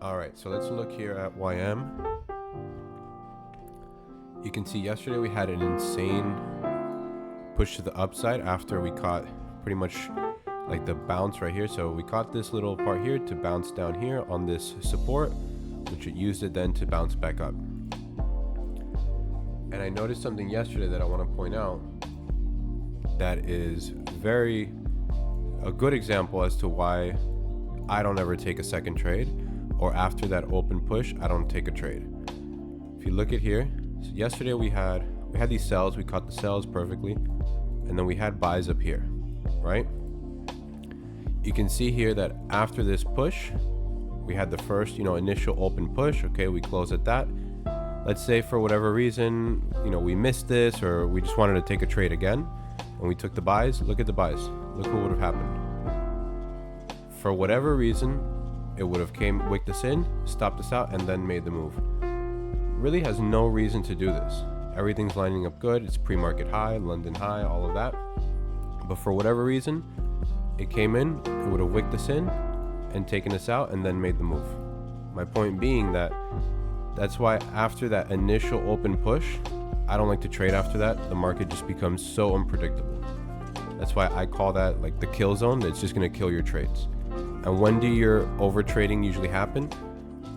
All right, so let's look here at YM. You can see yesterday we had an insane push to the upside after we caught pretty much like the bounce right here. So we caught this little part here to bounce down here on this support, which it used it then to bounce back up. And I noticed something yesterday that I want to point out that is a good example as to why I don't ever take a second trade, or after that open push, I don't take a trade. If you look at here, so yesterday we had these sells, we caught the sells perfectly, and then we had buys up here, right? You can see here that after this push, we had the first, initial open push. Okay, we close at that. Let's say for whatever reason, we missed this, or we just wanted to take a trade again, and we took the buys. Look at the buys. Look what would have happened. For whatever reason, it would have wicked us in, stopped us out, and then made the move. Really has no reason to do this. Everything's lining up good. It's pre-market high, London high, all of that. But for whatever reason, it came in, it would have wicked us in and taken us out and then made the move. My point being that's why after that initial open push, I don't like to trade after that. The market just becomes so unpredictable. That's why I call that like the kill zone. That's just going to kill your trades. And when do your over trading usually happen?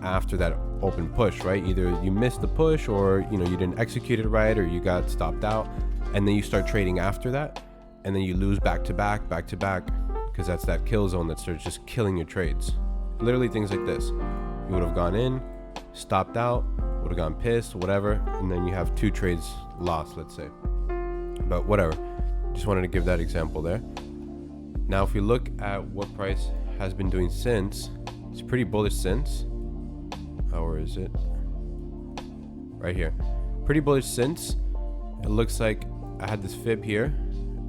After that open push, right? Either you missed the push, or you didn't execute it right, or you got stopped out, and then you start trading after that, and then you lose back to back, because that's that kill zone that starts just killing your trades. Literally things like this. You would have gone in, stopped out, would have gone pissed, whatever, and then you have 2 trades lost, let's say. But whatever. Just wanted to give that example there. Now, if we look at what price has been doing since, it's pretty bullish since. Where is it? Right here. Pretty bullish since. It looks like I had this fib here.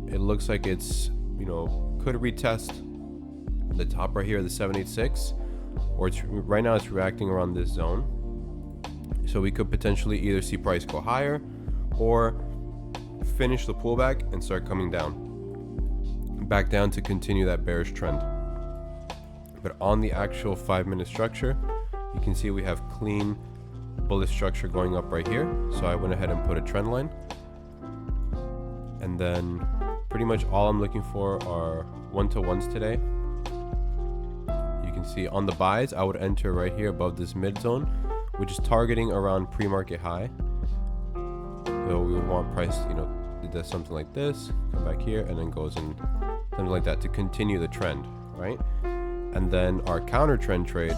It looks like it's, could retest the top right here, the 786, or right now it's reacting around this zone. So we could potentially either see price go higher or finish the pullback and start coming back down to continue that bearish trend. But on the actual 5-minute structure, you can see we have clean bullish structure going up right here. So I went ahead and put a trend line, and then pretty much all I'm looking for are 1-to-1s today. You can see on the buys, I would enter right here above this mid zone, which is targeting around pre-market high. So we would want price, it does something like this, come back here, and then goes in something like that to continue the trend, right? And then our counter trend trade,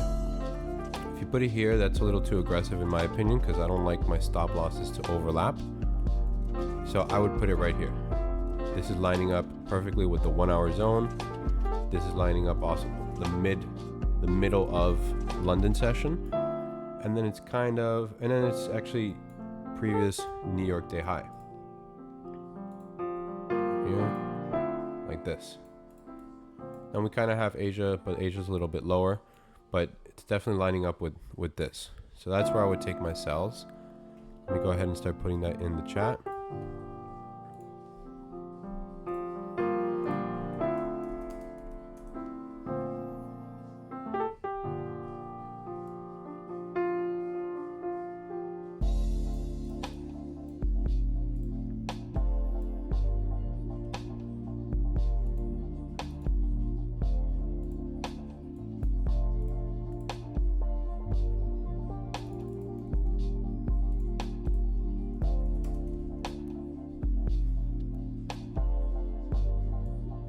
if you put it here, that's a little too aggressive in my opinion, because I don't like my stop losses to overlap. So I would put it right here. This is lining up perfectly with the 1-hour zone. This is lining up also the middle of London session. And then it's it's actually previous New York day high. Here, like this. And we kind of have Asia, but Asia's a little bit lower, but it's definitely lining up with this. So that's where I would take my sells. Let me go ahead and start putting that in the chat.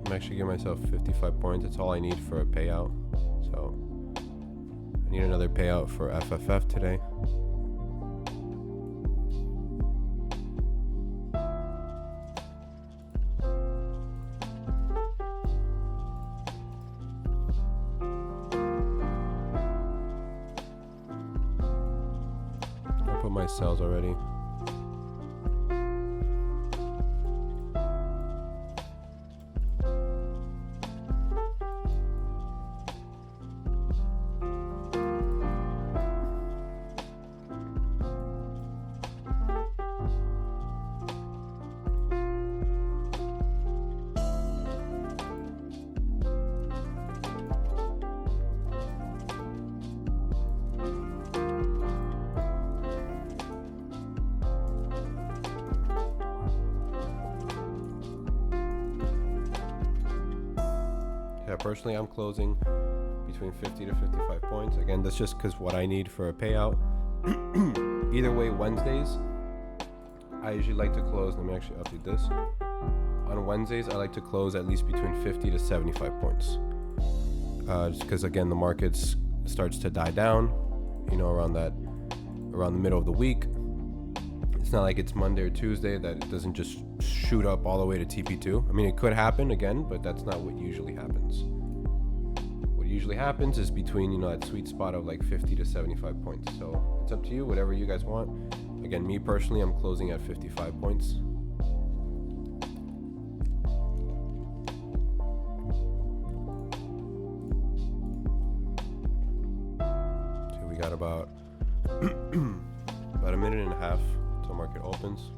I'm actually giving myself 55 points. That's all I need for a payout. So I need another payout for FFF today. I put my sells already. personally, I'm closing between 50 to 55 points. Again, that's just because what I need for a payout. Either way, Wednesdays, I usually like to close. Let me actually update this. On Wednesdays, I like to close at least between 50 to 75 points. Just because, again, the markets starts to die down, around the middle of the week. It's not like it's Monday or Tuesday that it doesn't just shoot up all the way to TP2. I mean, it could happen again, but that's not what usually happens. What usually happens is between, that sweet spot of like 50 to 75 points. So it's up to you, whatever you guys want. Again, me personally, I'm closing at 55 points. So we got about a minute and a half till market opens.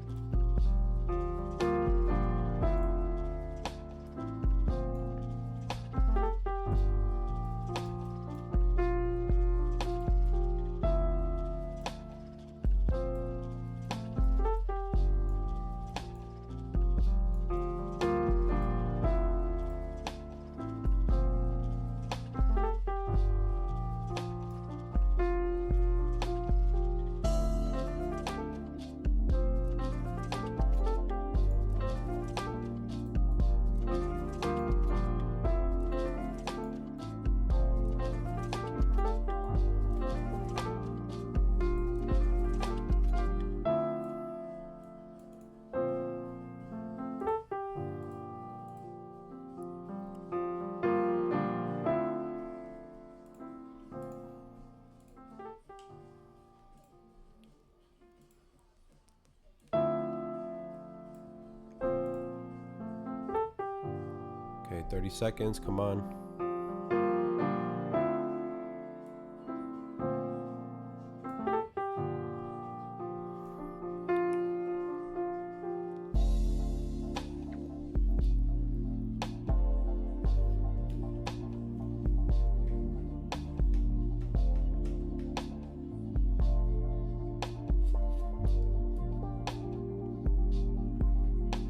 Okay, 30 seconds, come on.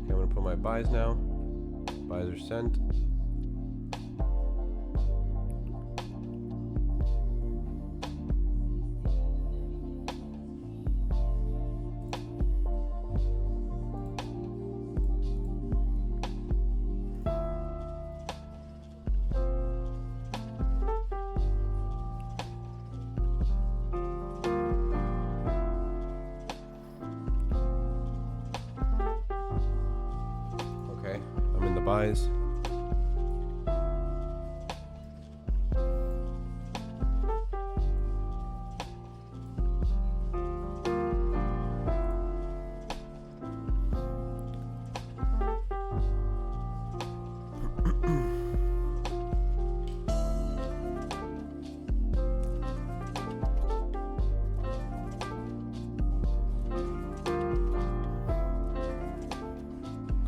Okay, I'm gonna put my buys now. Buys are sent. Okay, I'm in the buys.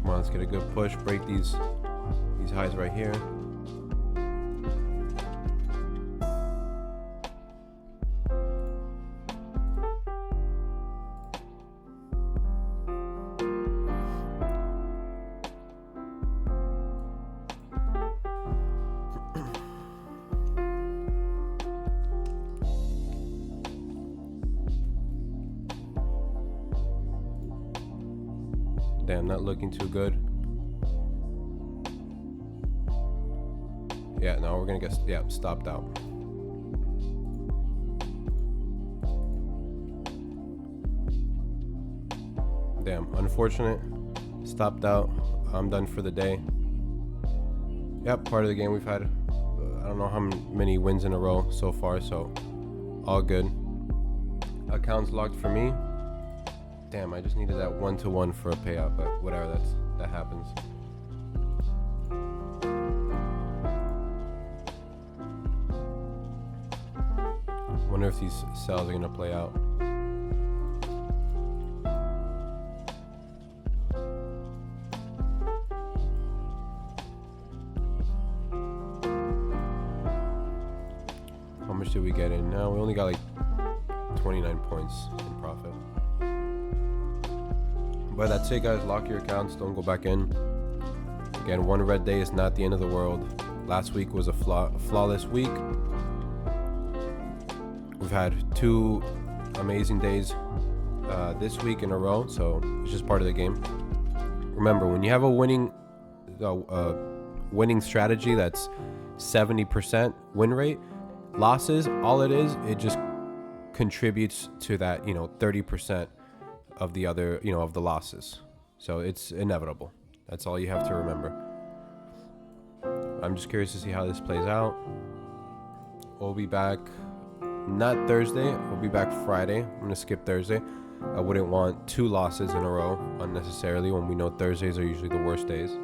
Come on, let's get a good push, break these highs right here. Damn, not looking too good. Yeah, no, we're gonna get stopped out. Damn, unfortunate. Stopped out. I'm done for the day. Yep, part of the game we've had. I don't know how many wins in a row so far, so all good. Accounts locked for me. Damn, I just needed that 1-to-1 for a payout, but whatever, that happens. Wonder if these sells are gonna play out. How much did we get in? Now we only got like 29 points in profit. But that's it, guys. Lock your accounts. Don't go back in. Again, one red day is not the end of the world. Last week was a flawless week. We've had 2 amazing days this week in a row, so it's just part of the game. Remember, when you have a winning strategy that's 70% win rate, losses, all it is, it just contributes to that 30% of the other of the losses. So it's inevitable. That's all you have to remember. I'm just curious to see how this plays out. We'll be back not Thursday, we'll be back Friday. I'm gonna skip Thursday. I wouldn't want 2 losses in a row unnecessarily when we know Thursdays are usually the worst days.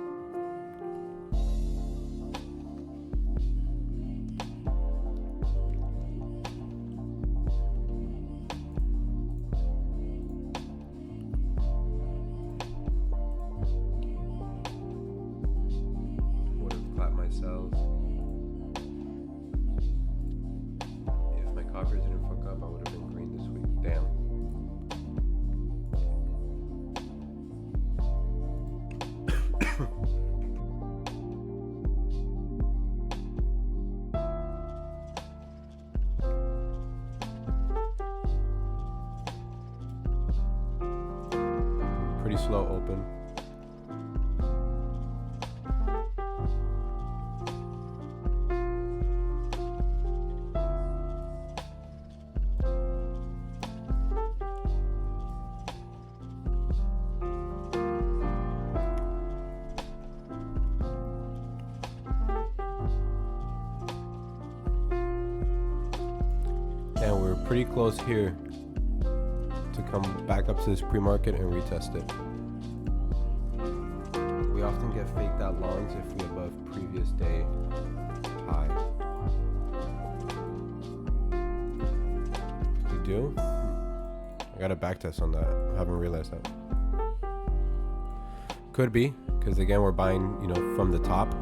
Would have clapped myself. If my copiers didn't fuck up, I would have been green this week. Damn. Pretty slow open. And we're pretty close here to come back up to this pre-market and retest it. We often get faked out longs if we above previous day high. You do? I got a back test on that. I haven't realized that. Could be, because again, we're buying, from the top.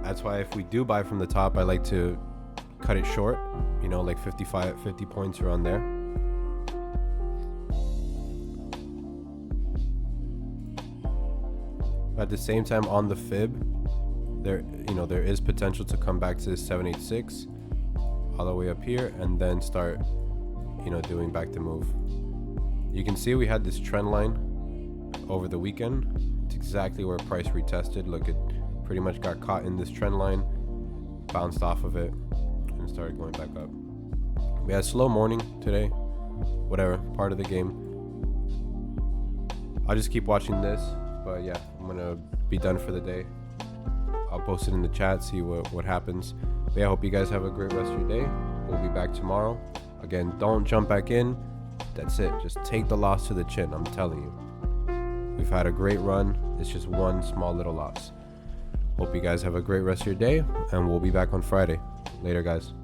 That's why if we do buy from the top, I like to cut it short, like 50 points around there. At the same time, on the fib, there is potential to come back to this 786 all the way up here and then start, doing back the move. You can see we had this trend line over the weekend. It's exactly where price retested. Look, it pretty much got caught in this trend line, bounced off of it, and started going back up. We had a slow morning today. Whatever, part of the game. I'll just keep watching this. But yeah, I'm gonna be done for the day. I'll post it in the chat, see what happens. But yeah, I hope you guys have a great rest of your day. We'll be back tomorrow. Again, don't jump back in. That's it. Just take the loss to the chin, I'm telling you. We've had a great run. It's just one small little loss. Hope you guys have a great rest of your day, and we'll be back on Friday. Later, guys.